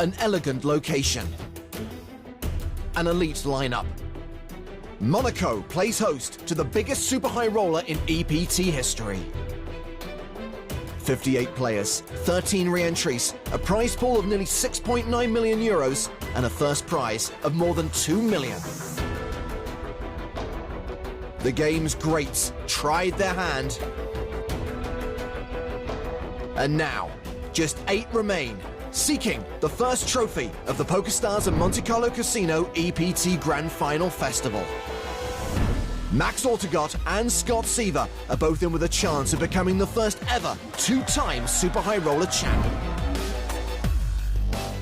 an elegant location. An elite lineup. Monaco plays host to the biggest super high roller in EPT history. 58 players, 13 re-entries, a prize pool of nearly 6.9 million euros, and a first prize of more than 2 million. The game's greats tried their hand. And now, just 8 remain, seeking the first trophy of the PokerStars and Monte Carlo Casino EPT Grand Final Festival. Max Altergott and Scott Seiver are both in with a chance of becoming the first ever 2-time Super High Roller champ.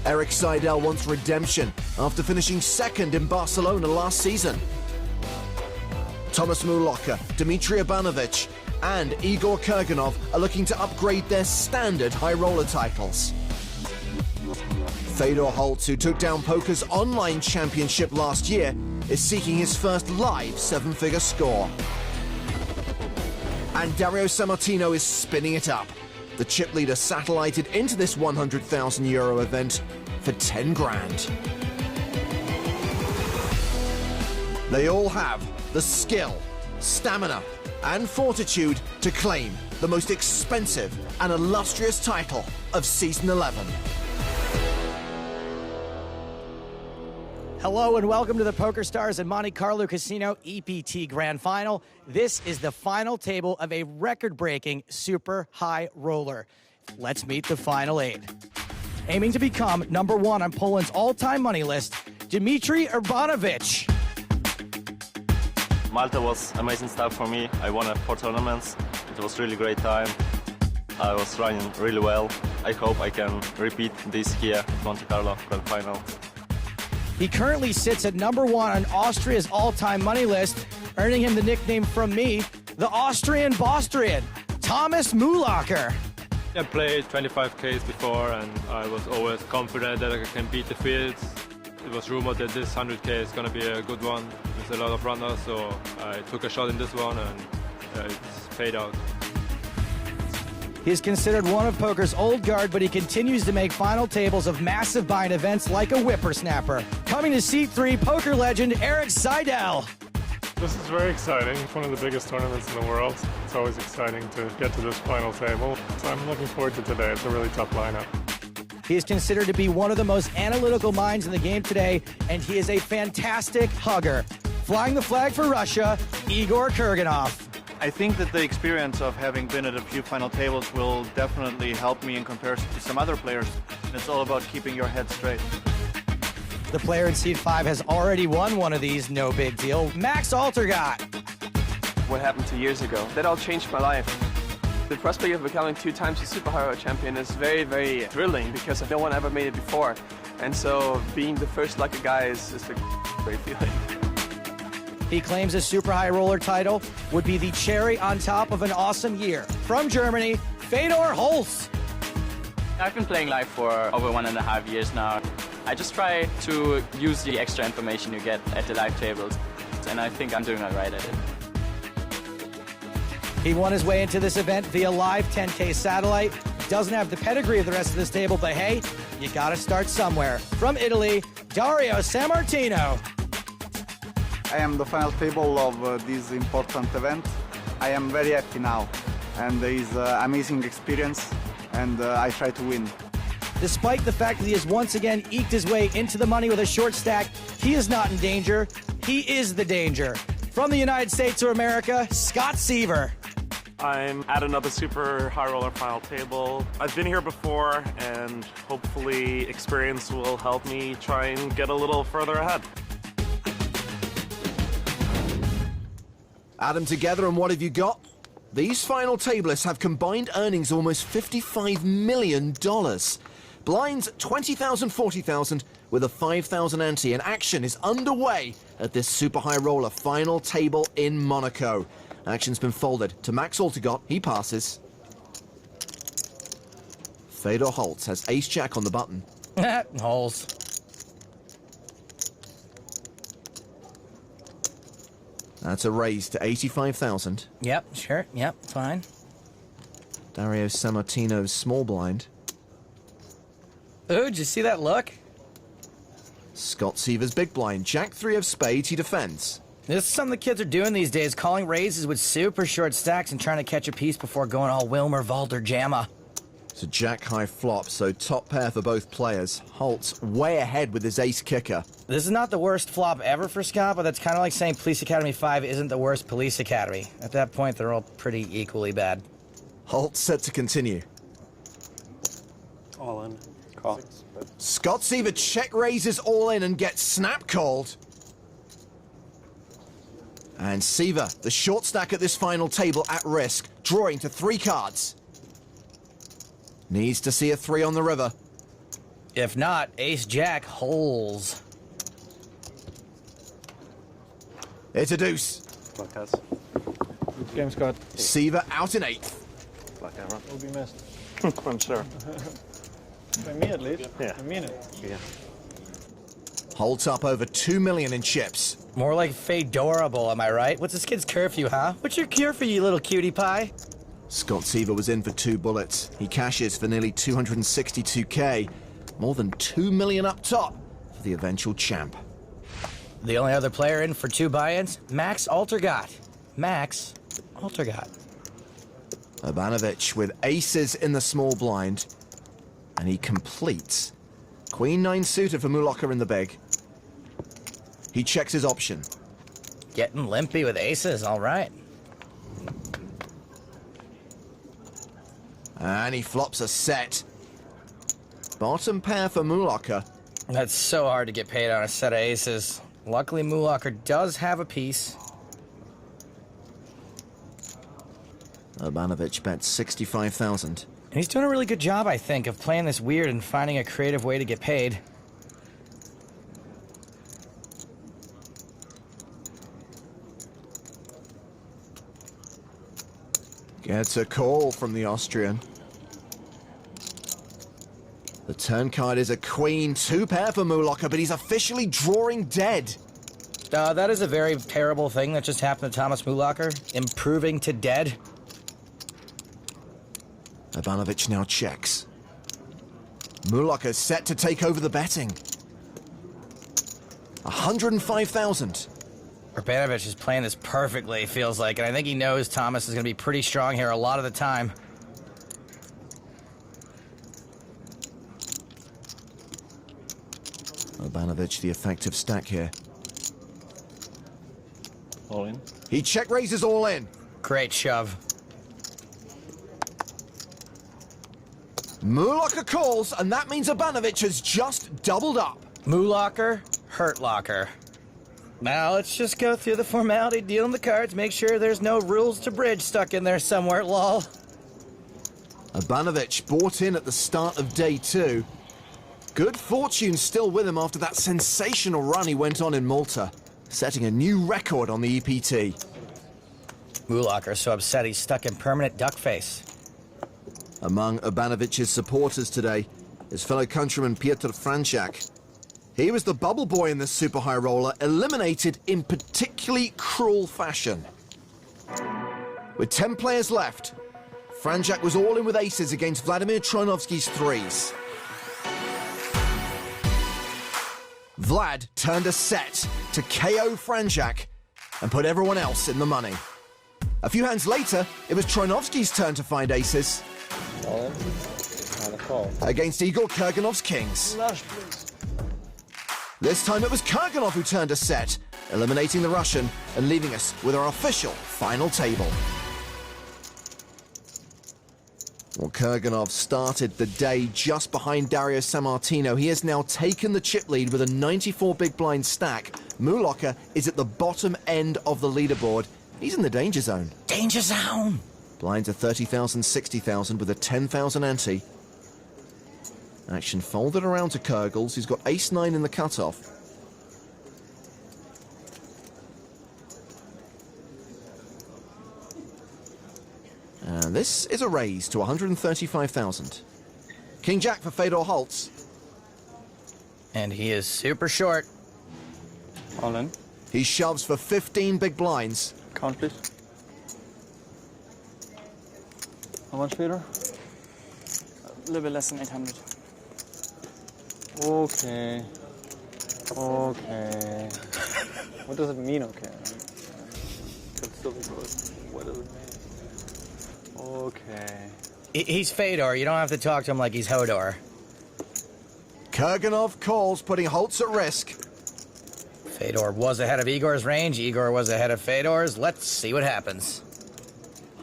Erik Seidel wants redemption after finishing second in Barcelona last season. Thomas Muehloecker, Dzmitry Urbanovich, and Igor Kurganov are looking to upgrade their standard high roller titles. Fedor Holz, who took down poker's online championship last year, is seeking his first live 7-figure score. And Dario Sammartino is spinning it up. The chip leader satellited into this 100,000 euro event for 10 grand. They all have the skill, stamina, and fortitude to claim the most expensive and illustrious title of Season 11. Hello and welcome to the PokerStars and Monte Carlo Casino EPT Grand Final. This is the final table of a record-breaking super high roller. Let's meet the final 8. Aiming to become #1 on Poland's all-time money list, Dzmitry Urbanovich. Malta was amazing stuff for me. I won 4 tournaments. It was really great time. I was running really well. I hope I can repeat this here at Monte Carlo Grand Final. He currently sits at #1 on Austria's all-time money list, earning him the nickname from me, the Austrian Bostrian, Thomas Muehloecker. I played 25Ks before and I was always confident that I can beat the fields. It was rumored that this 100K is going to be a good one. There's a lot of runners, so I took a shot in this one and it's paid out. He is considered one of poker's old guard, but he continues to make final tables of massive buy-in events like a whippersnapper. Coming to seat 3, poker legend Erik Seidel. This is very exciting. It's one of the biggest tournaments in the world. It's always exciting to get to this final table. So I'm looking forward to today. It's a really tough lineup. He is considered to be one of the most analytical minds in the game today, and he is a fantastic hugger. Flying the flag for Russia, Igor Kurganov. I think that the experience of having been at a few final tables will definitely help me in comparison to some other players. And it's all about keeping your head straight. The player in seat 5 has already won one of these, no big deal. Max Altergott. What happened 2 years ago, that all changed my life. The prospect of becoming 2 times a Super High Roller champion is very, very thrilling because no one ever made it before. And so being the first lucky guy is a great feeling. He claims a super high roller title would be the cherry on top of an awesome year. From Germany, Fedor Holz. I've been playing live for over 1.5 years now. I just try to use the extra information you get at the live tables, and I think I'm doing all right at it. He won his way into this event via live 10K satellite. Doesn't have the pedigree of the rest of this table, but hey, you gotta start somewhere. From Italy, Dario Sammartino. I am the final table of this important event. I am very happy now, and it is an amazing experience, and I try to win. Despite the fact that he has once again eked his way into the money with a short stack, he is not in danger. He is the danger. From the United States of America, Scott Seiver. I'm at another super high roller final table. I've been here before, and hopefully experience will help me try and get a little further ahead. Add them together and what have you got? These final tablists have combined earnings of almost $55 million. Blinds 20,000, 40,000 with a 5,000 ante, and action is underway at this super high roller final table in Monaco. Action's been folded to Max Altergott. He passes. Fedor Holz has ace-jack on the button. Holes. That's a raise to 85,000. Yep, sure. Yep, fine. Dario Sammartino's small blind. Ooh, did you see that look? Scott Seiver's big blind. Jack 3 of spades, he defends. This is something the kids are doing these days, calling raises with super short stacks and trying to catch a piece before going all Wilmer, Valder, Jamma. It's a jack high flop, so top pair for both players. Holtz way ahead with his ace kicker. This is not the worst flop ever for Scott, but that's kind of like saying Police Academy 5 isn't the worst Police Academy. At that point, they're all pretty equally bad. Holtz set to continue. All in. Call. Scott Seiver check raises all in and gets snap called. And Seiver, the short stack at this final table at risk, drawing to 3 cards. Needs to see a 3 on the river. If not, Ace-Jack holes. It's a deuce. Black has. Good game, Scott. Seiver out in 8th. Black arrow. Will be missed. I'm sure. By me, at least. Yeah. I mean it. Yeah. Holtz up over 2 million in chips. More like Fedorable, am I right? What's this kid's curfew, huh? What's your cure for you little cutie pie? Scott Seiver was in for 2 bullets. He cashes for nearly 262k. More than 2 million up top for the eventual champ. The only other player in for 2 buy-ins, Max Altergott. Max Altergott. Urbanovich with aces in the small blind. And he completes. Queen 9 suited for Muehloecker in the big. He checks his option. Getting limpy with aces, all right. And he flops a set. Bottom pair for Muehloecker. That's so hard to get paid on a set of aces. Luckily, Muehloecker does have a piece. Urbanovich bets 65,000. And he's doing a really good job, I think, of playing this weird and finding a creative way to get paid. Gets a call from the Austrian. The turn card is a queen, 2 pair for Muehloecker, but he's officially drawing dead. That is a very terrible thing that just happened to Thomas Muehloecker. Improving to dead. Urbanovich now checks. Muehloecker's set to take over the betting. 105,000. Urbanovich is playing this perfectly, feels like, and I think he knows Thomas is going to be pretty strong here a lot of the time. Urbanovich, the effective stack here. All in. He check raises all in. Great shove. Muehloecker calls, and that means Urbanovich has just doubled up. Muehloecker, Hurt Locker. Now let's just go through the formality, dealing the cards, make sure there's no rules to bridge stuck in there somewhere, lol. Urbanovich bought in at the start of day 2. Good fortune still with him after that sensational run he went on in Malta, setting a new record on the EPT. Muehloecker so upset he's stuck in permanent duck face. Among Urbanovich's supporters today, his fellow countryman Piotr Franczak. He was the bubble boy in this super high roller, eliminated in particularly cruel fashion. With 10 players left, Franczak was all in with aces against Vladimir Troinovsky's 3s. Vlad turned a set to KO Franczak and put everyone else in the money. A few hands later, it was Troinovsky's turn to find aces. Against Igor Kurganov's kings. This time it was Kurganov who turned a set, eliminating the Russian and leaving us with our official final table. Well, Kurganov started the day just behind Dario Sammartino. He has now taken the chip lead with a 94 big blind stack. Muehloecker is at the bottom end of the leaderboard. He's in the danger zone. Danger zone! Blinds are 30,000, 60,000 with a 10,000 ante. Action folded around to Kurgels. He's got ace-9 in the cutoff. And this is a raise to 135,000. King-Jack for Fedor Holz. And he is super short. All in. He shoves for 15 big blinds. Count, please. How much, Fedor? A little bit less than 800. Okay. Okay. What does it mean, okay? Could still be good. What does it mean? Okay. He's Fedor. You don't have to talk to him like he's Hodor. Kurganov calls, putting Holz at risk. Fedor was ahead of Igor's range. Igor was ahead of Fedor's. Let's see what happens.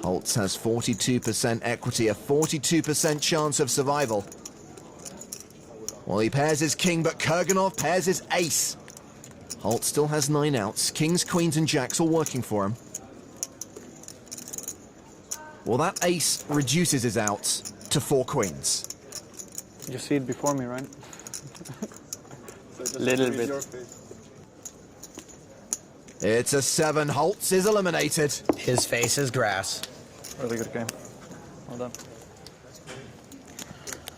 Holz has 42% equity, a 42% chance of survival. Well, he pairs his king, but Kurganov pairs his ace. Holz still has 9 outs. Kings, queens, and jacks all working for him. Well, that ace reduces his outs to 4 queens. You see it before me, right? A little bit. It's a 7. Holz is eliminated. His face is grass. Really good game. Well done.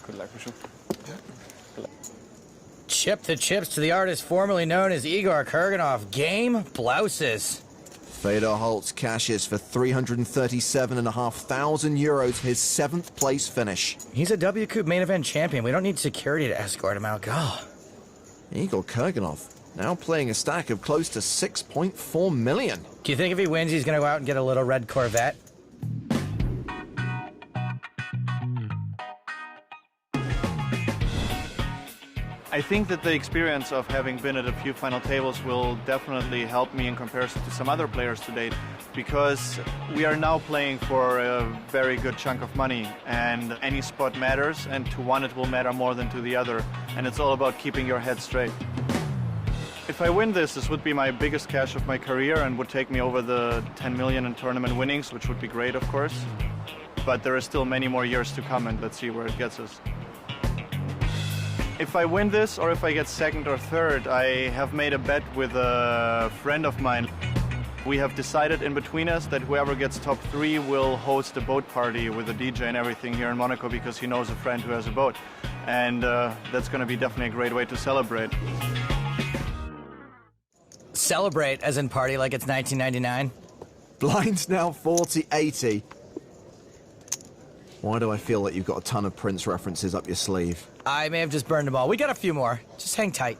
Good luck, Michel. Chip the chips to the artist formerly known as Igor Kurganov. Game blouses. Fedor Holz cashes for €337,500, his 7th place finish. He's a W Coupe main event champion. We don't need security to escort him out. God. Igor Kurganov now playing a stack of close to 6.4 million. Do you think if he wins, he's going to go out and get a little red Corvette? I think that the experience of having been at a few final tables will definitely help me in comparison to some other players to date, because we are now playing for a very good chunk of money, and any spot matters, and to one it will matter more than to the other, and it's all about keeping your head straight. If I win this would be my biggest cash of my career and would take me over the 10 million in tournament winnings, which would be great, of course. But there are still many more years to come, and let's see where it gets us. If I win this, or if I get 2nd or 3rd, I have made a bet with a friend of mine. We have decided in between us that whoever gets top 3 will host a boat party with a DJ and everything here in Monaco, because he knows a friend who has a boat. And that's going to be definitely a great way to celebrate. Celebrate, as in party like it's 1999? Blinds now 40-80. Why do I feel that you've got a ton of Prince references up your sleeve? I may have just burned them all. We got a few more. Just hang tight.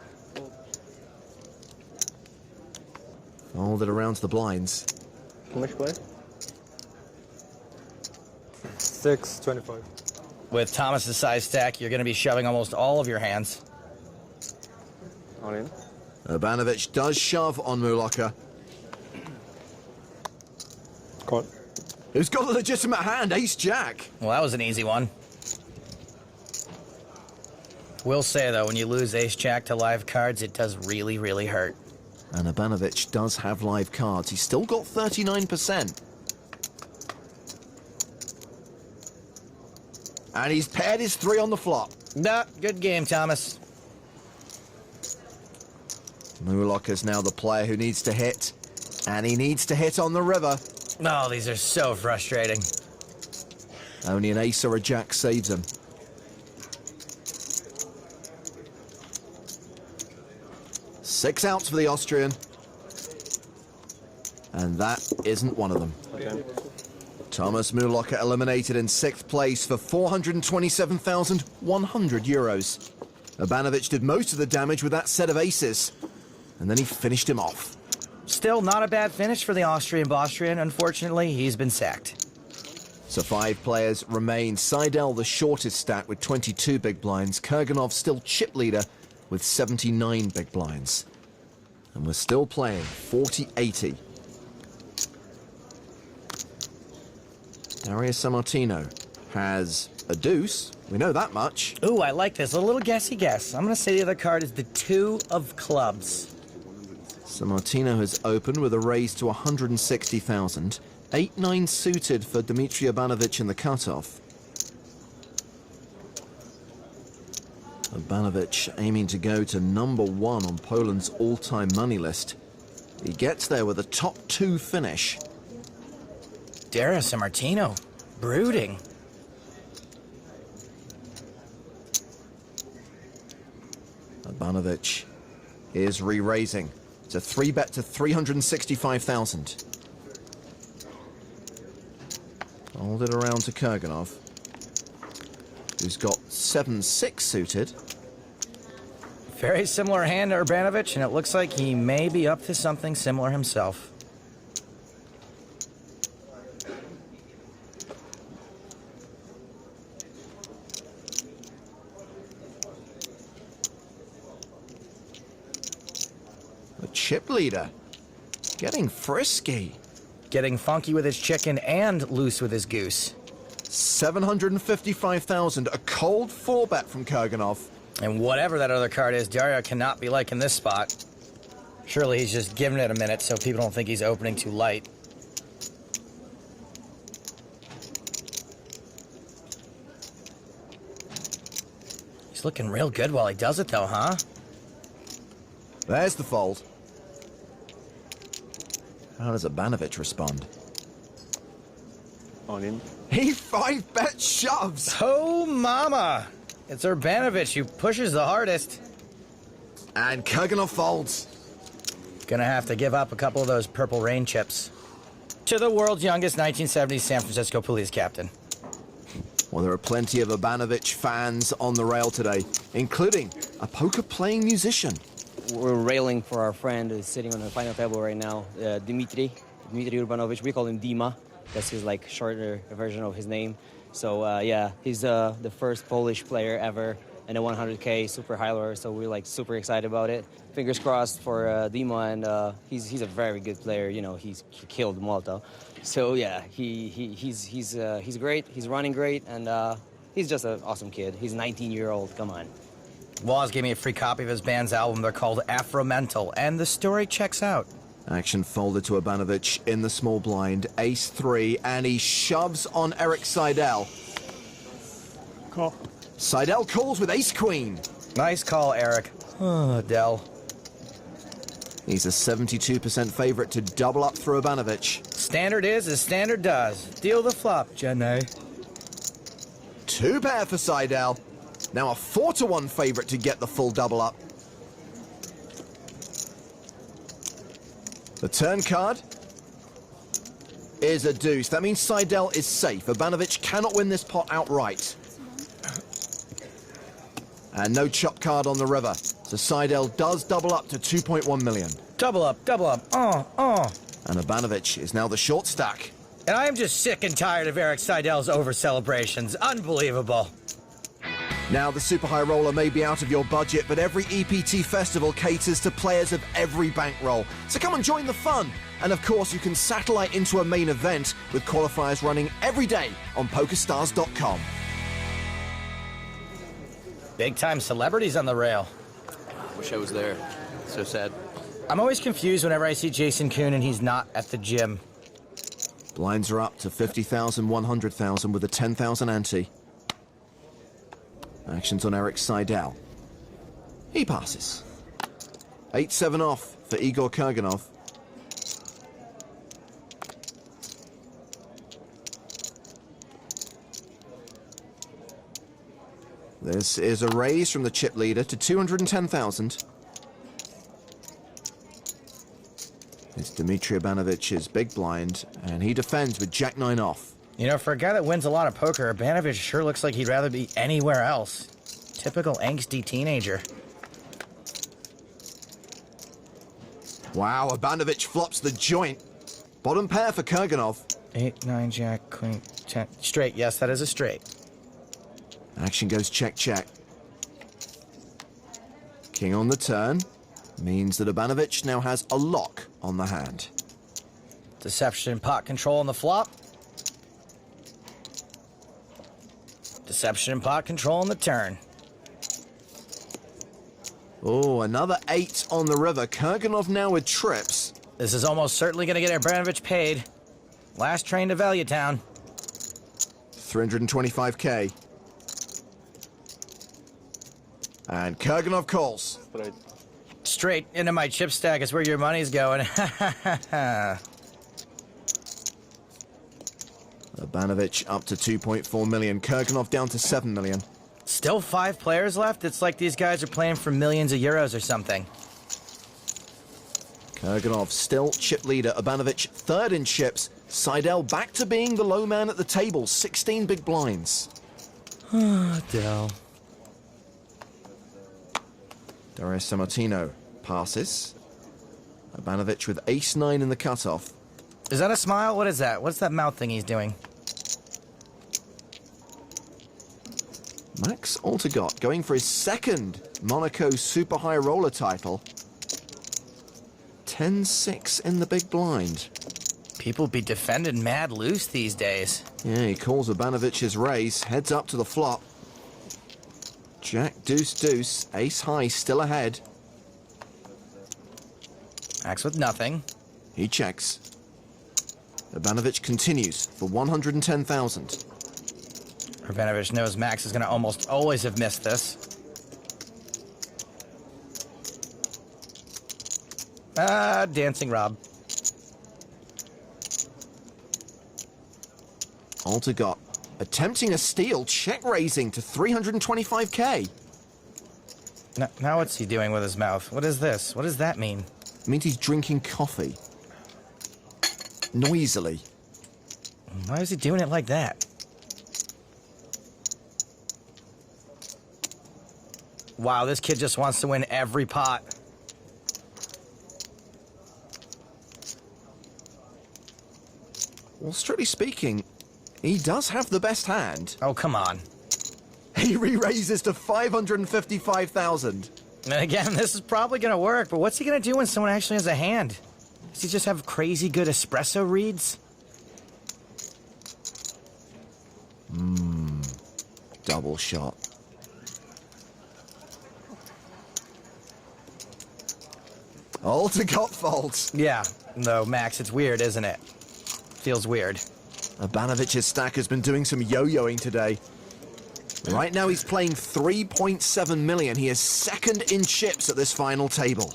Hold it around to the blinds. How much play? 6.25. With Thomas's size stack, you're going to be shoving almost all of your hands. All in. Urbanovich does shove on Muehloecker. Call. Who's got a legitimate hand? Ace-Jack. Well, that was an easy one. Will say, though, when you lose Ace-Jack to live cards, it does really, really hurt. And Urbanovich does have live cards. He's still got 39%. And he's paired his 3 on the flop. Nah, good game, Thomas. Muehloecker's now the player who needs to hit. And he needs to hit on the river. Oh, these are so frustrating. Only an ace or a jack saves him. Six outs for the Austrian. And that isn't one of them. Okay. Thomas Muehloecker eliminated in 6th place for €427,100. Urbanovich did most of the damage with that set of aces. And then he finished him off. Still not a bad finish for the Austrian. Unfortunately, he's been sacked. So 5 players remain. Seidel, the shortest stack with 22 big blinds. Kurganov still chip leader with 79 big blinds. And we're still playing 40-80. Dario Sammartino has a deuce. We know that much. Ooh, I like this. A little guessy guess. I'm going to say the other card is the 2 of clubs. Sammartino has opened with a raise to 160,000. 8-9 suited for Dzmitry Urbanovich in the cutoff. Urbanovich aiming to go to number 1 on Poland's all-time money list. He gets there with a top 2 finish. Dario Sammartino, brooding. Urbanovich is re-raising. It's a 3-bet to 365,000. Hold it around to Kurganov, who's got 7-6 suited. Very similar hand to Urbanovich, and it looks like he may be up to something similar himself. The chip leader getting frisky. Getting funky with his chicken and loose with his goose. 755,000, a cold 4-bet from Kurganov. And whatever that other card is, Dario cannot be liking this spot. Surely he's just giving it a minute so people don't think he's opening too light. He's looking real good while he does it though, huh? There's the fold. How does Urbanovich respond? All in. He 5-bet shoves! Oh, mama! It's Urbanovich who pushes the hardest. And Kurganov folds. Gonna have to give up a couple of those purple rain chips. To the world's youngest 1970s San Francisco police captain. Well, there are plenty of Urbanovich fans on the rail today, including a poker-playing musician. We're railing for our friend who's sitting on the final table right now, Dzmitry Urbanovich. We call him Dima. That's his like shorter version of his name. So yeah, he's the first Polish player ever in a 100K super high roller. So we're like super excited about it. Fingers crossed for Dima, and he's a very good player. You know, he killed Malta. So yeah, he's great. He's running great, and he's just an awesome kid. He's 19-year-old. Come on. Waz gave me a free copy of his band's album. They're called Afromental, and the story checks out. Action folded to Urbanovich in the small blind, ace-3, and he shoves on Erik Seidel. Call. Seidel calls with ace-queen. Nice call, Erik. Oh, Dell. He's a 72% favorite to double up through Urbanovich. Standard is as standard does. Deal the flop, Jenny. 2-pair for Seidel. Now a 4-to-1 favorite to get the full double up. The turn card is a deuce. That means Seidel is safe. Urbanovich cannot win this pot outright. And no chop card on the river. So Seidel does double up to 2.1 million. Double up, double up. And Urbanovich is now the short stack. And I am just sick and tired of Erik Seidel's over-celebrations. Unbelievable. Now, the super high roller may be out of your budget, but every EPT festival caters to players of every bankroll. So come and join the fun. And of course, you can satellite into a main event with qualifiers running every day on PokerStars.com. Big-time celebrities on the rail. Wish I was there. So sad. I'm always confused whenever I see Jason Kuhn and he's not at the gym. Blinds are up to 50,000, 100,000 with a 10,000 ante. Actions on Erik Seidel. He passes. 8-7 off for Igor Kurganov. This is a raise from the chip leader to 210,000. It's Dmitry Urbanovich's big blind, and he defends with Jack-9 off. You know, for a guy that wins a lot of poker, Urbanovich sure looks like he'd rather be anywhere else. Typical angsty teenager. Wow, Urbanovich flops the joint. Bottom pair for Kurganov. 8, 9, Jack, Queen, 10. Straight, yes, that is a straight. Action goes check, check. King on the turn means that Urbanovich now has a lock on the hand. Deception pot control on the flop. Deception and pot control on the turn. Oh, another 8 on the river. Kurganov now with trips. This is almost certainly going to get Urbanovich paid. Last train to Value Town. 325k. And Kurganov calls. Straight into my chip stack is where your money's going. Urbanovich up to 2.4 million. Kurganov down to 7 million. Still 5 players left? It's like these guys are playing for millions of euros or something. Kurganov still chip leader. Urbanovich third in chips. Seidel back to being the low man at the table. 16 big blinds. Dell. Dario Sammartino passes. Urbanovich with ace-9 in the cutoff. Is that a smile? What is that? What's that mouth thing he's doing? Max Altergott going for his second Monaco super high roller title. 10-6 in the big blind. People be defending mad loose these days. Yeah, he calls Urbanovich's raise, heads up to the flop. Jack, deuce, deuce, ace high still ahead. Max with nothing. He checks. Urbanovich continues for 110,000. Urbanovich knows Max is going to almost always have missed this. Dancing Rob. Altergott attempting a steal, check raising to 325k. Now what's he doing with his mouth? What is this? What does that mean? It means he's drinking coffee. Noisily. Why is he doing it like that? Wow, this kid just wants to win every pot. Well, strictly speaking, he does have the best hand. Oh, come on. He re-raises to 555,000. And again, this is probably going to work, but what's he going to do when someone actually has a hand? Does he just have crazy good espresso reads? Double shot. Altergott faults. Yeah, no, Max, it's weird, isn't it? Feels weird. Urbanovich's stack has been doing some yo-yoing today. Right now he's playing 3.7 million. He is second in chips at this final table.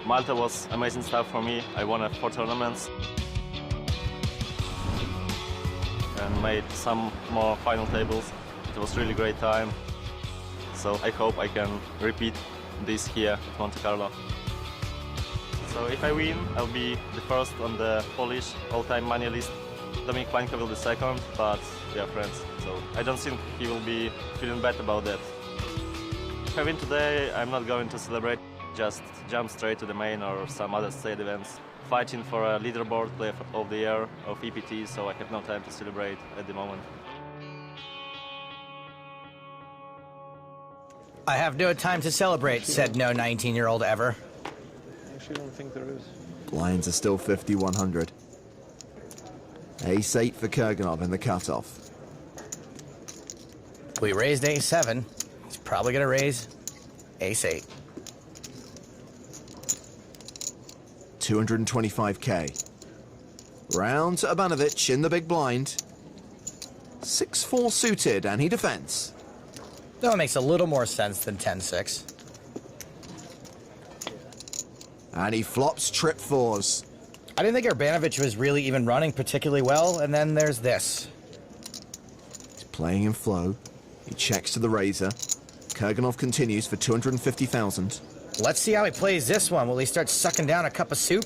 Malta was amazing stuff for me. I won 4 tournaments and made some more final tables. It was really great time. So I hope I can repeat this here at Monte Carlo. So if I win, I'll be the first on the Polish all-time money list. Dominik Pańka will be second, but we are friends. So I don't think he will be feeling bad about that. If I win today, I'm not going to celebrate. Just jump straight to the main or some other state events. Fighting for a leaderboard player of the year of EPT, so I have no time to celebrate at the moment. I have no time to celebrate, said no 19-year-old ever. I actually don't think there is. Blinds are still 50-100. Ace-8 for Kurganov in the cutoff. We raised ace-7. He's probably going to raise ace-8. 225k. Round to Urbanovich in the big blind. 6-4 suited, and he defends. Though it makes a little more sense than 10-6. And he flops trip 4s. I didn't think Urbanovich was really even running particularly well, and then there's this. He's playing in flow. He checks to the razor. Kurganov continues for 250,000. Let's see how he plays this one. Will he start sucking down a cup of soup?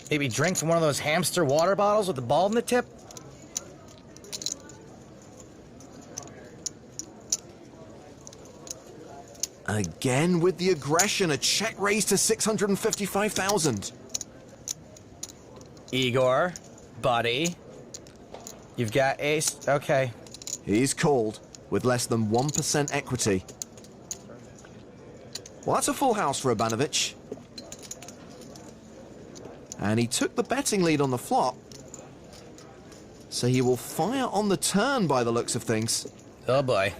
Maybe drink from one of those hamster water bottles with the ball in the tip? Again with the aggression, a check raise to 655,000. Igor, buddy, you've got ace. Okay. He's called with less than 1% equity. Well, that's a full house for Urbanovich. And he took the betting lead on the flop. So he will fire on the turn by the looks of things. Oh boy.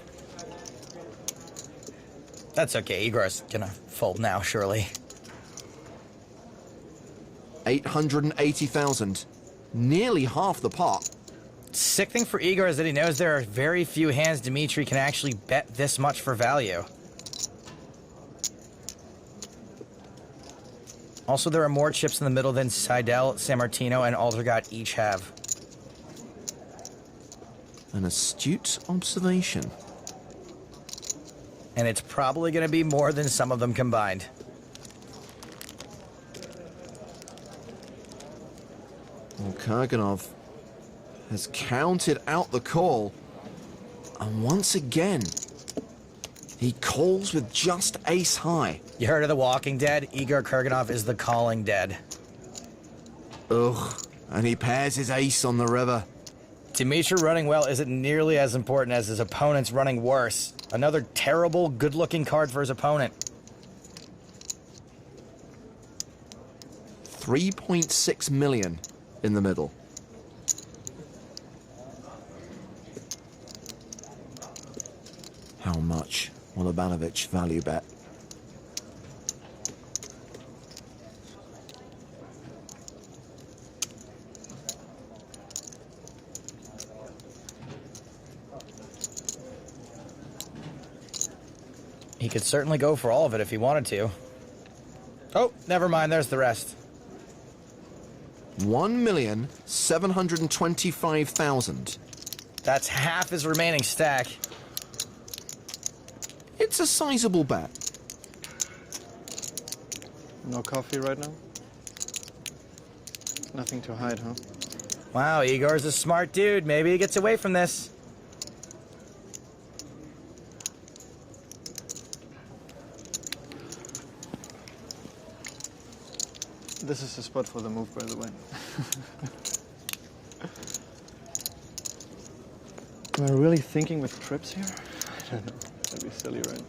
That's okay, Igor's gonna fold now, surely. 880,000. Nearly half the pot. Sick thing for Igor is that he knows there are very few hands Dzmitry can actually bet this much for value. Also, there are more chips in the middle than Seidel, Sammartino, and Altergott each have. An astute observation. And it's probably going to be more than some of them combined. Well, Kurganov has counted out the call. And once again, He calls with just ace high. You heard of The Walking Dead? Igor Kurganov is the calling dead. Ugh, and he pairs his ace on the river. Dzmitry running well isn't nearly as important as his opponent's running worse. Another terrible, good-looking card for his opponent. 3.6 million in the middle. How much will Urbanovich value bet? He could certainly go for all of it if he wanted to. Oh, never mind, there's the rest. 1,725,000. That's half his remaining stack. It's a sizable bet. No coffee right now? Nothing to hide, huh? Wow, Igor's a smart dude. Maybe he gets away from this. This is the spot for the move, by the way. Am I really thinking with trips here? I don't know. That'd be silly, right?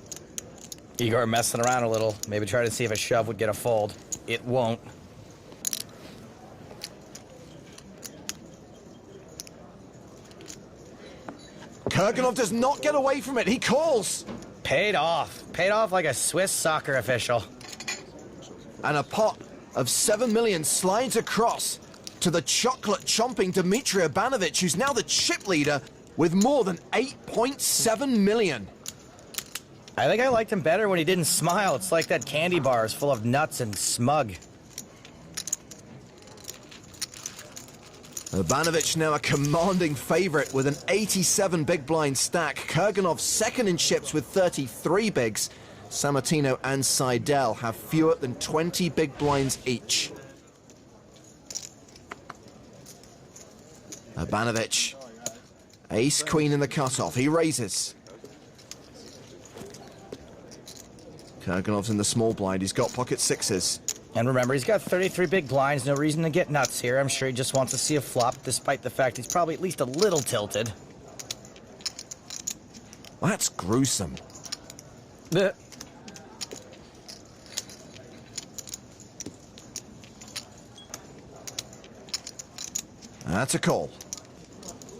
Igor messing around a little. Maybe try to see if a shove would get a fold. It won't. Kurganov does not get away from it. He calls. Paid off. Paid off like a Swiss soccer official. And a pot of 7 million slides across to the chocolate-chomping Dmitry Urbanovich, who's now the chip leader with more than 8.7 million. I think I liked him better when he didn't smile. It's like that candy bar is full of nuts and smug. Urbanovich now a commanding favorite with an 87 big blind stack. Kurganov second in chips with 33 bigs. Sammartino and Seidel have fewer than 20 big blinds each. Urbanovich, ace-queen in the cutoff. He raises. Kurganov's in the small blind. He's got pocket sixes. And remember, he's got 33 big blinds. No reason to get nuts here. I'm sure he just wants to see a flop, despite the fact he's probably at least a little tilted. That's gruesome. That's a call.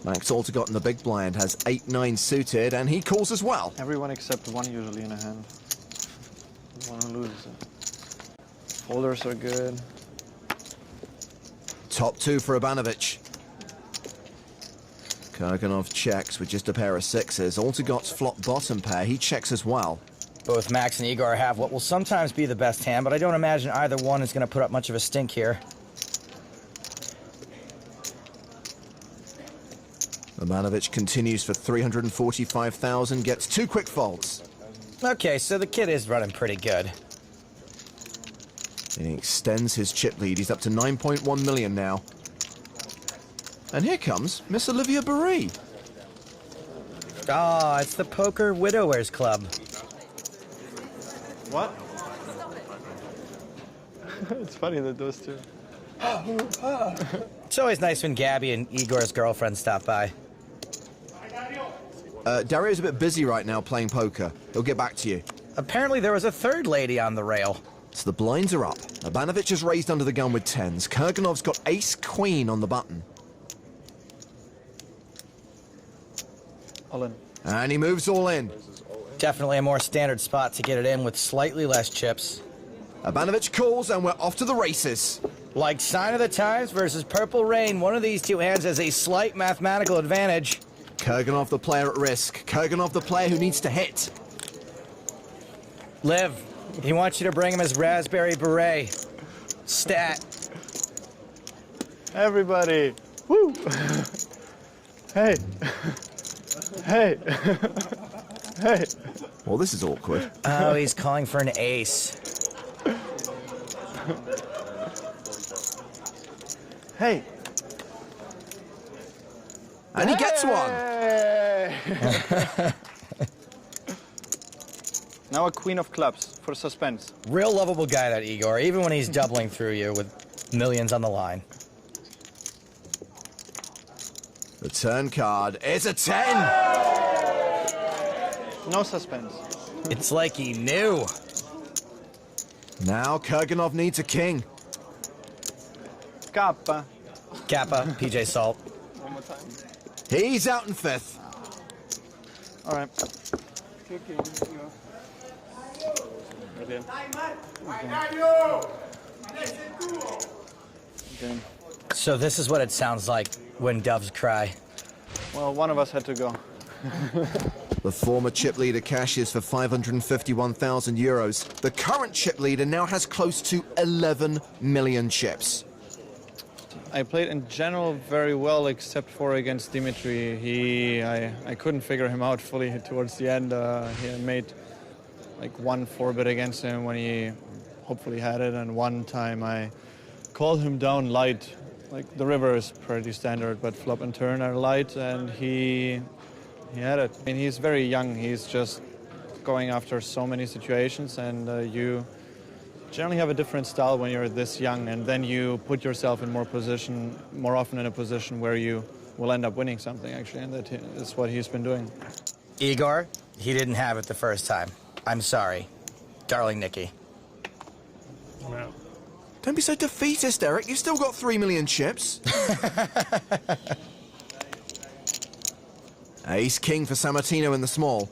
Max Altergott in the big blind has 8-9 suited, and he calls as well. Everyone except one usually in a hand. The one who loses it. Folders are good. Top two for Urbanovich. Kurganov checks with just a pair of sixes. Altergott's flop bottom pair. He checks as well. Both Max and Igor have what will sometimes be the best hand, but I don't imagine either one is going to put up much of a stink here. Urbanovich continues for 345,000, gets two quick folds. Okay, so the kid is running pretty good. He extends his chip lead. He's up to 9.1 million now. And here comes Miss Olivia Barry. Ah, it's the Poker Widowers Club. What? It's funny that those two. It's always nice when Gabby and Igor's girlfriend stop by. Dario's a bit busy right now playing poker. He'll get back to you. Apparently there was a third lady on the rail. So the blinds are up. Urbanovich has raised under the gun with tens. Kurganov's got ace-queen on the button. All in. And he moves all in. Definitely a more standard spot to get it in with slightly less chips. Urbanovich calls, and we're off to the races. Like Sign of the Times versus Purple Rain, one of these two hands has a slight mathematical advantage. Kurganov the player at risk. Kurganov the player who needs to hit. Liv, he wants you to bring him his raspberry beret. Stat. Everybody. Woo! Hey. Hey. Hey. Well, this is awkward. Oh, he's calling for an ace. Hey. And he gets one. Now a queen of clubs for suspense. Real lovable guy, that Igor, even when he's doubling through you with millions on the line. The turn card is a 10. No suspense. It's like he knew. Now Kurganov needs a king. Kappa. Kappa, PJ Salt. One more time. He's out in fifth. All right. Okay. Okay. So this is what it sounds like when doves cry. Well, one of us had to go. The former chip leader cashes for 551,000 euros. The current chip leader now has close to 11 million chips. I played in general very well, except for against Dzmitry. I couldn't figure him out fully towards the end. He made like one 4-bit against him when he hopefully had it, and one time I called him down light. Like the river is pretty standard, but flop and turn are light, and he had it. I mean, he's very young. He's just going after so many situations, and you generally have a different style when you're this young, and then you put yourself in more often in a position where you will end up winning something, actually, and that is what he's been doing. Igor, he didn't have it the first time. I'm sorry. Darling Nikki. No. Don't be so defeatist, Erik. You've still got 3 million chips. Ace king for Sammartino in the small.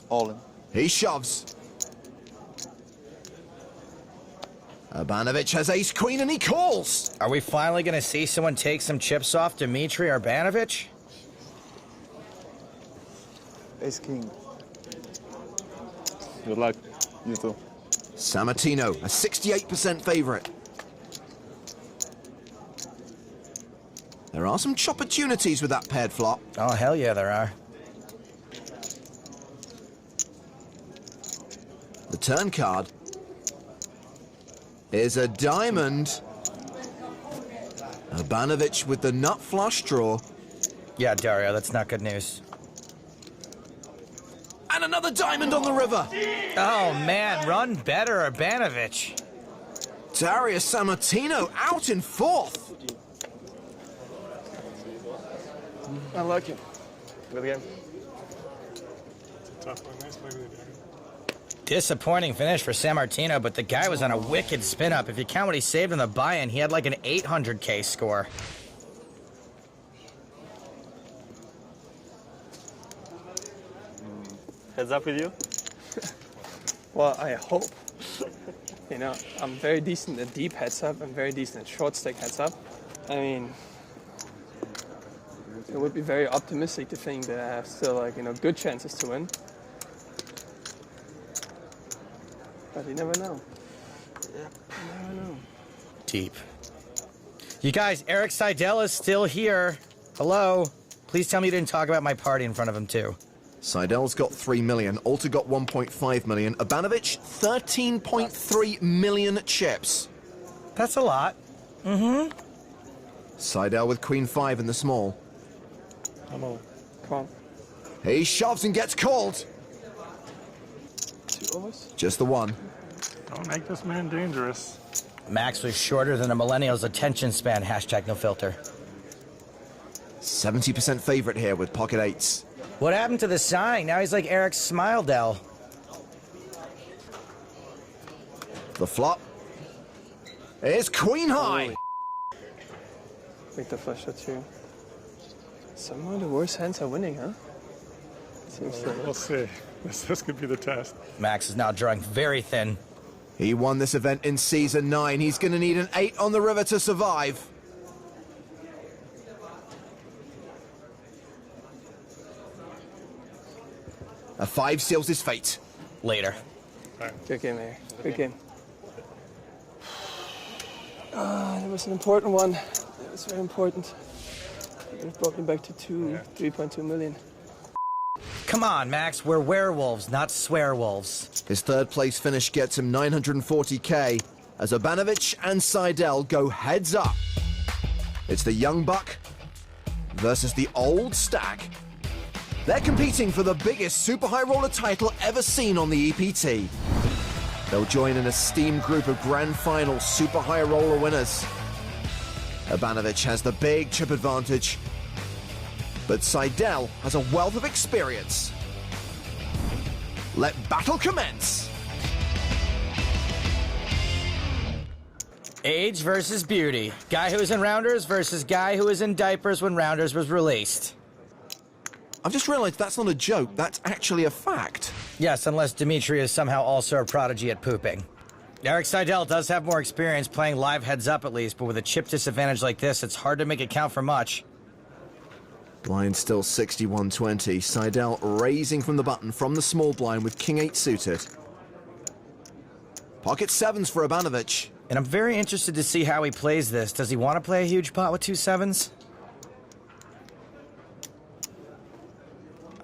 All in. He shoves. Urbanovich has ace queen and he calls. Are we finally going to see someone take some chips off Dzmitry or Urbanovich? Ace king. Good luck. You too. Sammartino, a 68% favorite. There are some opportunities with that paired flop. Oh, hell yeah, there are. The turn card is a diamond. Urbanovich with the nut flush draw. Yeah, Dario, that's not good news. And another diamond on the river. Oh, man, run better, Urbanovich. Dario Sammartino out in fourth. Unlucky. Good game. Tough one. Nice play with you, Dario. Disappointing finish for Sammartino, but the guy was on a wicked spin-up. If you count what he saved in the buy-in, he had like an 800K score. Heads up with you? Well, I hope. You know, I'm very decent at deep heads up. I'm very decent at short stack heads up. I mean, it would be very optimistic to think that I have still, like, you know, good chances to win. But you never know. Yeah, you never know. Deep. You guys, Erik Seidel is still here. Hello. Please tell me you didn't talk about my party in front of him, too. Seidel's got 3 million, Altergott 1.5 million, Urbanovich 13.3 million chips. That's a lot. Mm-hmm. Seidel with queen 5 in the small. Come on. Come on. He shoves and gets called. 2 overs? Just the one. Don't make this man dangerous. Max was shorter than a millennial's attention span. Hashtag no filter. 70% favorite here with pocket 8s. What happened to the sign? Now he's like Erik Smiledell. The flop is queen high. Make the flush shot too. Some of the worst hands are winning, huh? Seems like. We'll see. This could be the test. Max is now drawing very thin. He won this event in season 9. He's going to need an 8 on the river to survive. A 5 seals his fate. Later. Good game, Erik. Good game. That was an important one. It was very important. It brought me back to 3.2 million. Come on, Max. We're werewolves, not swearwolves. His third place finish gets him 940K as Urbanovich and Seidel go heads up. It's the young buck versus the old stack. They're competing for the biggest super high roller title ever seen on the EPT. They'll join an esteemed group of grand final super high roller winners. Urbanovich has the big chip advantage, but Seidel has a wealth of experience. Let battle commence. Age versus beauty. Guy who was in Rounders versus guy who was in diapers when Rounders was released. I've just realized that's not a joke, that's actually a fact. Yes, unless Dzmitry is somehow also a prodigy at pooping. Erik Seidel does have more experience playing live heads up at least, but with a chip disadvantage like this, it's hard to make it count for much. Blind still 61-20. Seidel raising from the button from the small blind with King 8 suited. Pocket sevens for Urbanovich. And I'm very interested to see how he plays this. Does he want to play a huge pot with 2 sevens?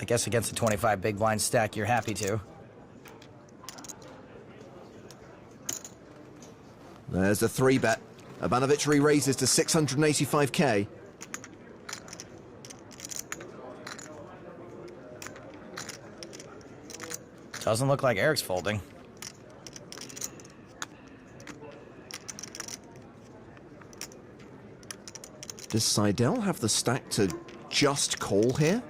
I guess against a 25 big blind stack, you're happy to. There's the 3-bet. Urbanovich re-raises to 685k. Doesn't look like Erik's folding. Does Seidel have the stack to just call here?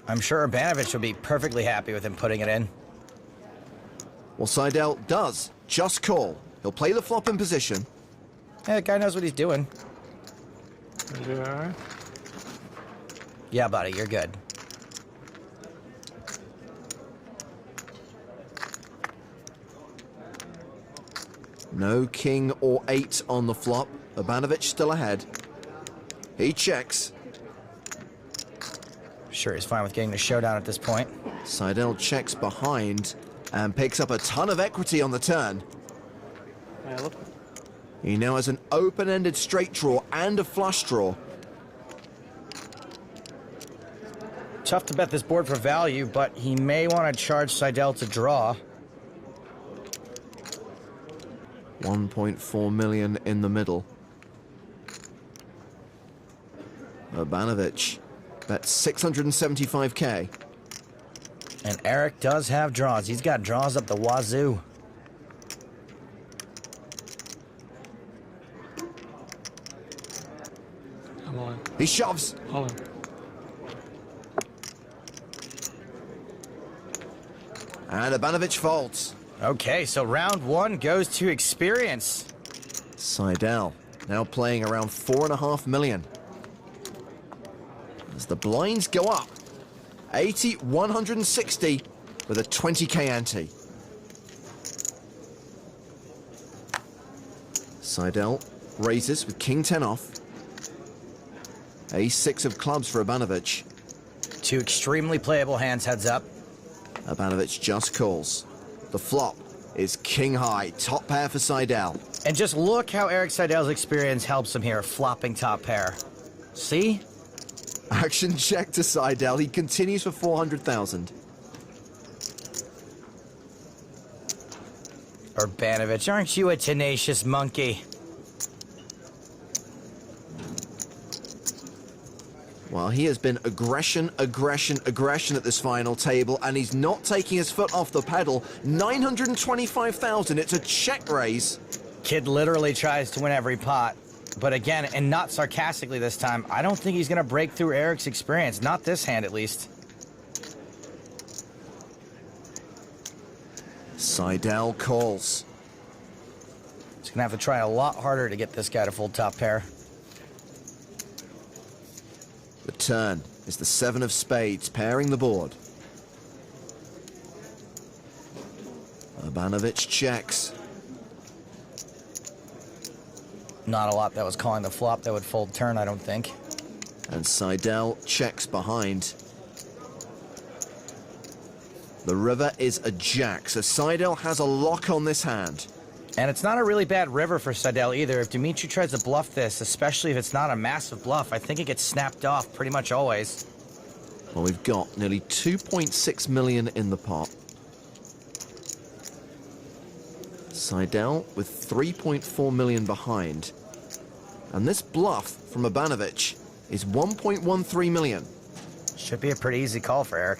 I'm sure Urbanovich would be perfectly happy with him putting it in. Well, Seidel does just call. He'll play the flop in position. Yeah, the guy knows what he's doing. Yeah. Yeah, buddy, you're good. No king or 8 on the flop. Urbanovich still ahead. He checks. Sure, he's fine with getting the showdown at this point. Seidel checks behind and picks up a ton of equity on the turn. Yeah, look. He now has an open-ended straight draw and a flush draw. Tough to bet this board for value, but he may want to charge Seidel to draw. 1.4 million in the middle. Urbanovich bets 675k. And Erik does have draws. He's got draws up the wazoo. Come on. He shoves. All in. And Urbanovich folds. Okay, so round 1 goes to experience. Seidel now playing around 4.5 million. As the blinds go up, 80, 160 with a 20k ante. Seidel raises with king 10 off. A6 of clubs for Urbanovich. 2 extremely playable hands heads up. Urbanovich just calls. The flop is king high, top pair for Seidel. And just look how Erik Seidel's experience helps him here, flopping top pair. See? Action check to Seidel. He continues for 400,000. Urbanovich, aren't you a tenacious monkey? Well, he has been aggression, aggression, aggression at this final table, and he's not taking his foot off the pedal. 925,000, it's a check raise. Kid literally tries to win every pot. But again, and not sarcastically this time, I don't think he's going to break through Erik's experience. Not this hand, at least. Seidel calls. He's going to have to try a lot harder to get this guy to fold top pair. The turn is the 7 of spades, pairing the board. Urbanovich checks. Not a lot that was calling the flop that would fold turn, I don't think. And Seidel checks behind. The river is a jack, so Seidel has a lock on this hand. And it's not a really bad river for Seidel either. If Dzmitry tries to bluff this, especially if it's not a massive bluff, I think it gets snapped off pretty much always. Well, we've got nearly 2.6 million in the pot. Seidel with 3.4 million behind. And this bluff from Urbanovich is 1.13 million. Should be a pretty easy call for Erik.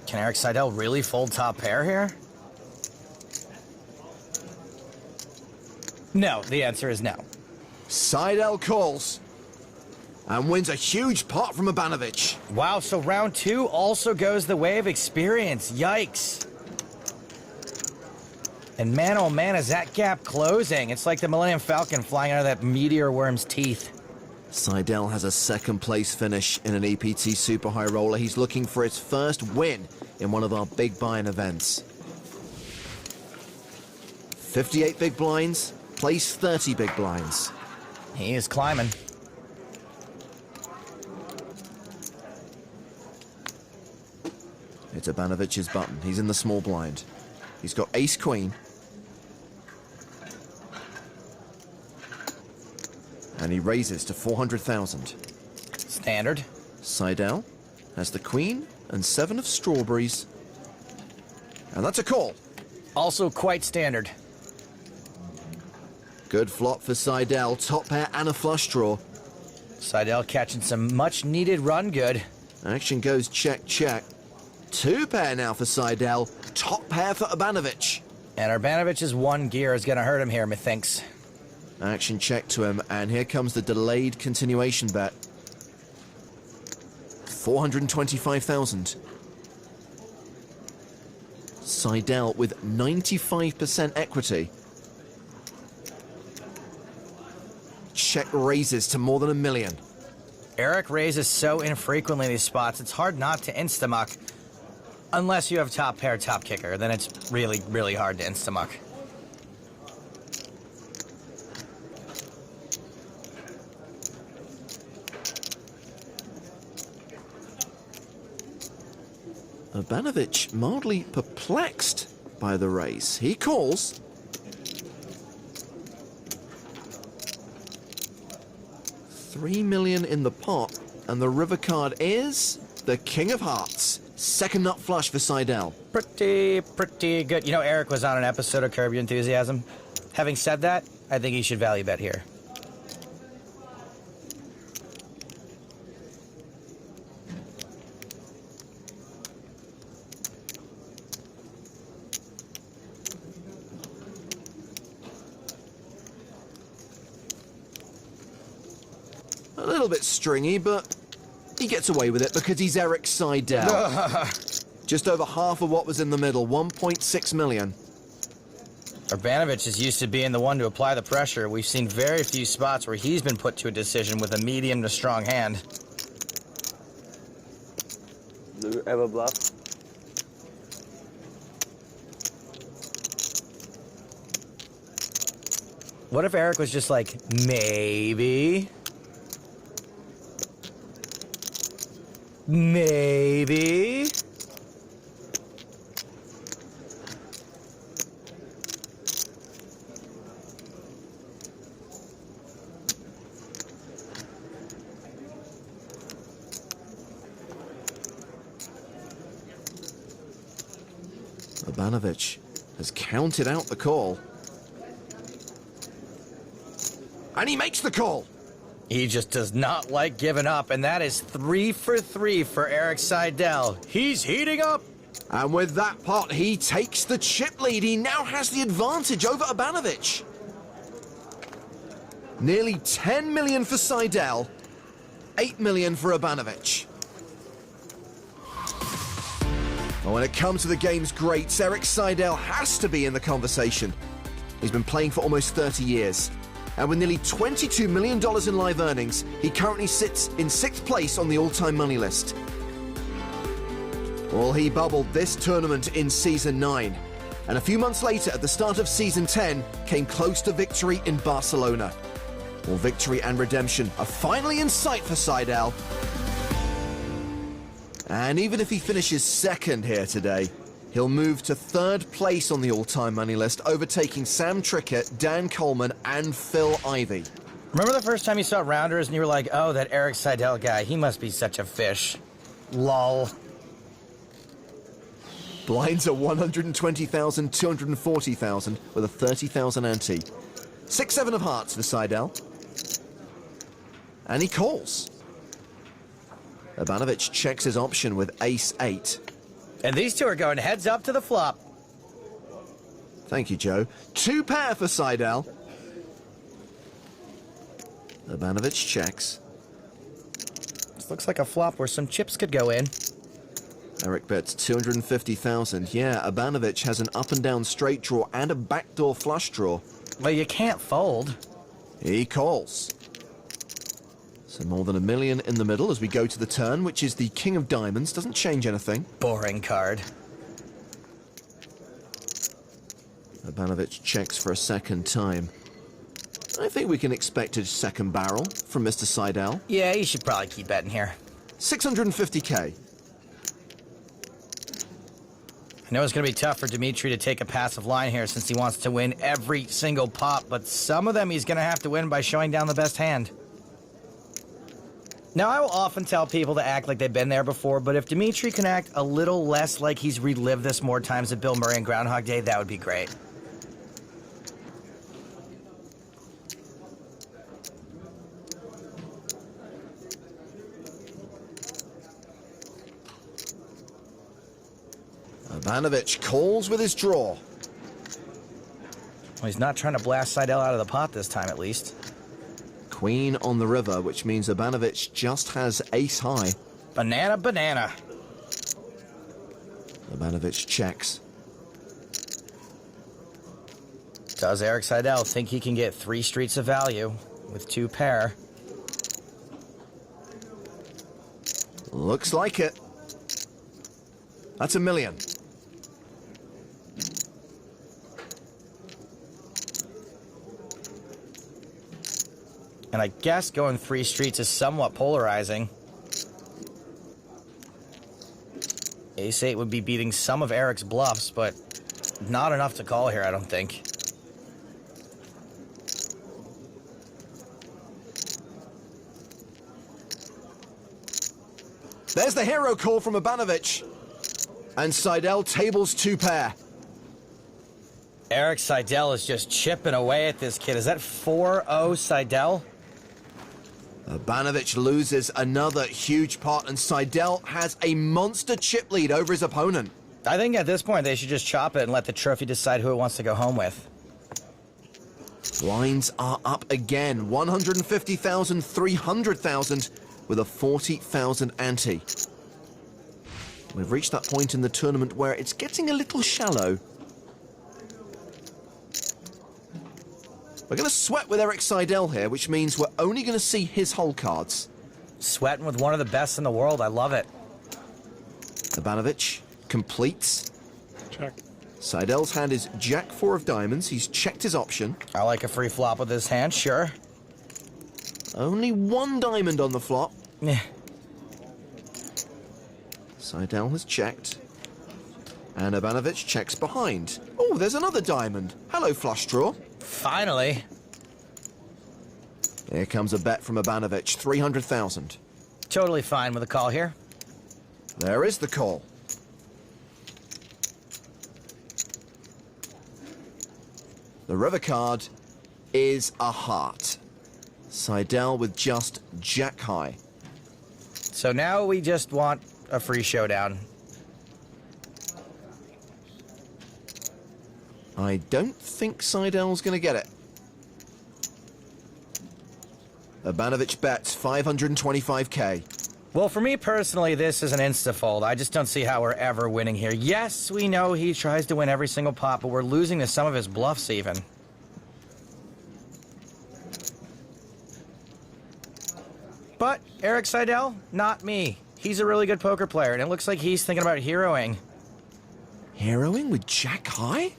Can Erik Seidel really fold top pair here? No, the answer is no. Seidel calls and wins a huge pot from Urbanovich. Wow, so round 2 also goes the way of experience. Yikes. And man, oh man, is that gap closing. It's like the Millennium Falcon flying out of that meteor worm's teeth. Seidel has a second place finish in an EPT Super High Roller. He's looking for his first win in one of our big buy-in events. 58 big blinds, place 30 big blinds. He is climbing. It's Urbanovich's button. He's in the small blind. He's got ace-queen. And he raises to 400,000. Standard. Seidel has the queen and 7 of strawberries. And that's a call. Also quite standard. Good flop for Seidel. Top pair and a flush draw. Seidel catching some much-needed run good. Action goes check, check. 2 pair now for Seidel. Top pair for Urbanovich. And Urbanovich's 1 gear is going to hurt him here, methinks. Action check to him, and here comes the delayed continuation bet. 425,000. Seidel with 95% equity. Check raises to more than $1 million. Erik raises so infrequently in these spots, it's hard not to insta-muck. Unless you have top pair, top kicker, then it's really, really hard to insta-muck. Urbanovich mildly perplexed by the raise. He calls. $3 million in the pot, and the river card is the King of Hearts. Second nut flush for Seidel. Pretty good. You know, Erik was on an episode of Curb Your Enthusiasm. Having said that, I think he should value bet here. A little bit stringy, but he gets away with it because he's Erik Seidel. Just over half of what was in the middle, 1.6 million. Urbanovich is used to being the one to apply the pressure. We've seen very few spots where he's been put to a decision with a medium to strong hand. Do you ever bluff? What if Erik was just like, maybe? Maybe? Urbanovich has counted out the call. And he makes the call. He just does not like giving up, and that is 3 for 3 for Erik Seidel. He's heating up. And with that pot, he takes the chip lead. He now has the advantage over Urbanovich. Nearly 10 million for Seidel, 8 million for Urbanovich. Well, when it comes to the game's greats, Erik Seidel has to be in the conversation. He's been playing for almost 30 years. And with nearly $22 million in live earnings, he currently sits in 6th place on the all-time money list. Well, he bubbled this tournament in Season 9. And a few months later, at the start of Season 10, came close to victory in Barcelona. Well, victory and redemption are finally in sight for Seidel. And even if he finishes 2nd here today, he'll move to 3rd place on the all-time money list, overtaking Sam Trickett, Dan Coleman, and Phil Ivey. Remember the first time you saw Rounders and you were like, oh, that Erik Seidel guy, he must be such a fish. Lol. Blinds are 120,000, 240,000, with a 30,000 ante. 6-7 of hearts for Seidel. And he calls. Urbanovich checks his option with ace-8. And these two are going heads up to the flop. Thank you, Joe. 2 pair for Seidel. Urbanovich checks. This looks like a flop where some chips could go in. Erik bets 250,000. Yeah, Urbanovich has an up and down straight draw and a backdoor flush draw. Well, you can't fold. He calls. So more than $1 million in the middle as we go to the turn, which is the king of diamonds. Doesn't change anything. Boring card. Urbanovich checks for a second time. I think we can expect a second barrel from Mr. Seidel. Yeah, you should probably keep betting here. 650K. I know it's going to be tough for Dzmitry to take a passive line here since he wants to win every single pop, but some of them he's going to have to win by showing down the best hand. Now, I will often tell people to act like they've been there before, but if Dzmitry can act a little less like he's relived this more times at Bill Murray and Groundhog Day, that would be great. Urbanovich calls with his draw. Well, he's not trying to blast Seidel out of the pot this time, at least. Queen on the river, which means Urbanovich just has ace high. Banana, banana. Urbanovich checks. Does Erik Seidel think he can get 3 streets of value with 2 pair? Looks like it. That's $1 million. And I guess going 3 streets is somewhat polarizing. Ace-8 would be beating some of Erik's bluffs, but not enough to call here, I don't think. There's the hero call from Urbanovich. And Seidel tables 2 pair. Erik Seidel is just chipping away at this kid. Is that 4-0 Seidel? Urbanovich loses another huge pot, and Seidel has a monster chip lead over his opponent. I think at this point they should just chop it and let the trophy decide who it wants to go home with. Blinds are up again. 150,000, 300,000 with a 40,000 ante. We've reached that point in the tournament where it's getting a little shallow. We're going to sweat with Erik Seidel here, which means we're only going to see his hole cards. Sweating with one of the best in the world. I love it. Urbanovich completes. Check. Seidel's hand is Jack-4 of diamonds. He's checked his option. I like a free flop with this hand, sure. Only 1 diamond on the flop. Yeah. Seidel has checked. And Urbanovich checks behind. Oh, there's another diamond. Hello, flush draw. Finally. Here comes a bet from Urbanovich, 300,000. Totally fine with a call here. There is the call. The river card is a heart. Seidel with just jack high. So now we just want a free showdown. I don't think Seidel's going to get it. Urbanovich bets 525K. Well, for me personally, this is an insta-fold. I just don't see how we're ever winning here. Yes, we know he tries to win every single pot, but we're losing to some of his bluffs even. But Erik Seidel, not me. He's a really good poker player, and it looks like he's thinking about heroing. Heroing with jack high?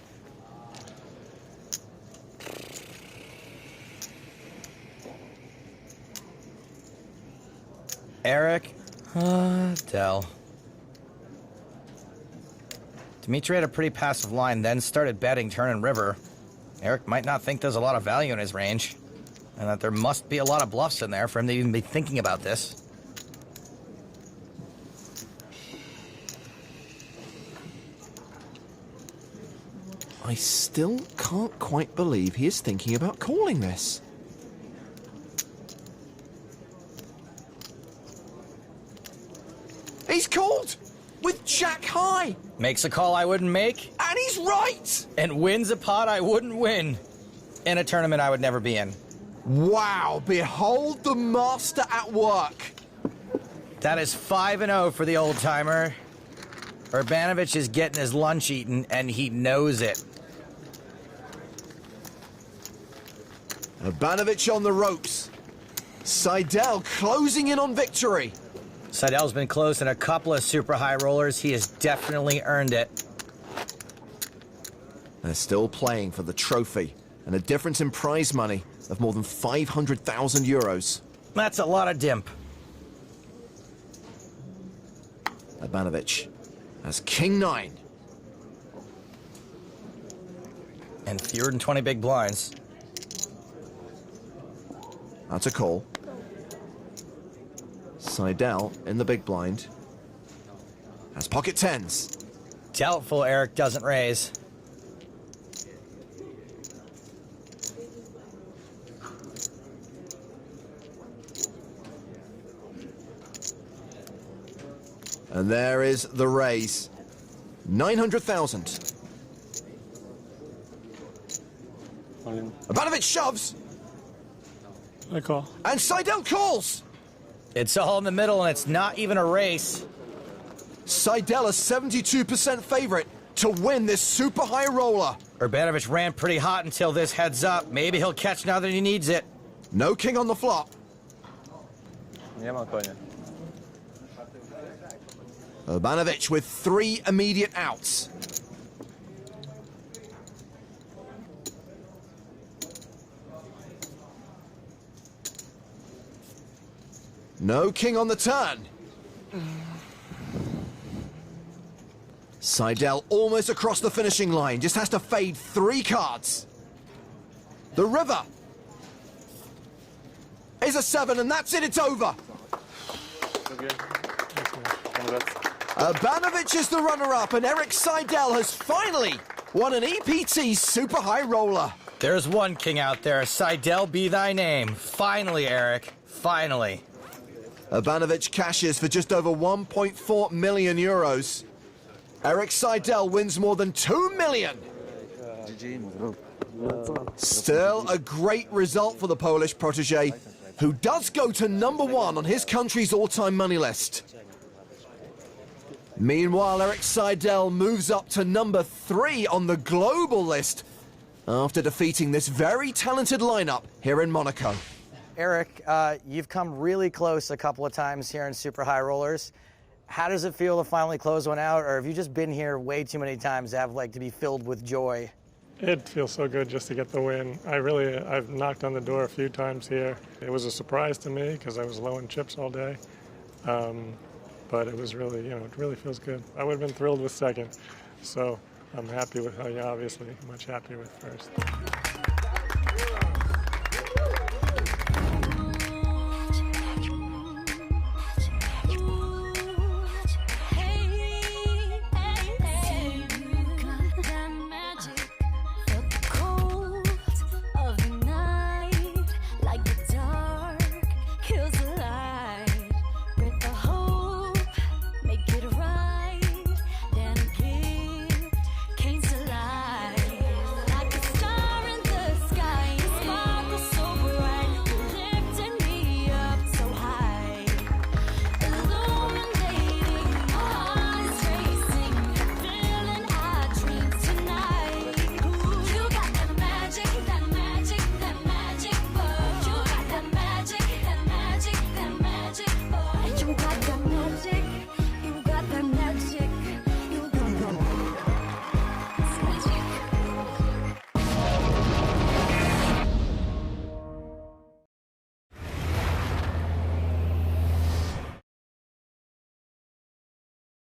Erik Seidel. Dzmitry had a pretty passive line, then started betting turn and river. Erik might not think there's a lot of value in his range, and that there must be a lot of bluffs in there for him to even be thinking about this. I still can't quite believe he is thinking about calling this. He's called with Jack high. Makes a call I wouldn't make. And he's right. And wins a pot I wouldn't win. In a tournament I would never be in. Wow, behold the master at work. That is 5-0 for the old-timer. Urbanovich is getting his lunch eaten, and he knows it. Urbanovich on the ropes. Seidel closing in on victory. Seidel's been close in a couple of super high rollers. He has definitely earned it. They're still playing for the trophy and a difference in prize money of more than 500,000 euros. That's a lot of dimp. Urbanovich has King 9. And fewer than 20 big blinds. That's a call. Seidel in the big blind has pocket tens. Doubtful Erik doesn't raise. And there is the raise. 900,000. Urbanovich shoves. I call. And Seidel calls. It's all in the middle, and it's not even a race. Seidel a 72% favorite to win this super high roller. Urbanovich ran pretty hot until this heads up. Maybe he'll catch now that he needs it. No king on the flop. Nie ma konia. Urbanovich with 3 immediate outs. No king on the turn. Seidel almost across the finishing line. Just has to fade 3 cards. The river is a 7, and that's it. It's over. Urbanovich is the runner-up, and Erik Seidel has finally won an EPT super high roller. There's one king out there. Seidel be thy name. Finally, Erik. Finally. Urbanovich cashes for just over 1.4 million euros. Erik Seidel wins more than 2 million. Still a great result for the Polish protege, who does go to #1 on his country's all-time money list. Meanwhile, Erik Seidel moves up to #3 on the global list after defeating this very talented lineup here in Monaco. Erik, you've come really close a couple of times here in super high rollers. How does it feel to finally close one out, or have you just been here way too many times to have to be filled with joy? It feels so good just to get the win. I've knocked on the door a few times here. It was a surprise to me because I was low in chips all day. But it was really, it really feels good. I would have been thrilled with second. So I'm happy with, obviously, much happier with first.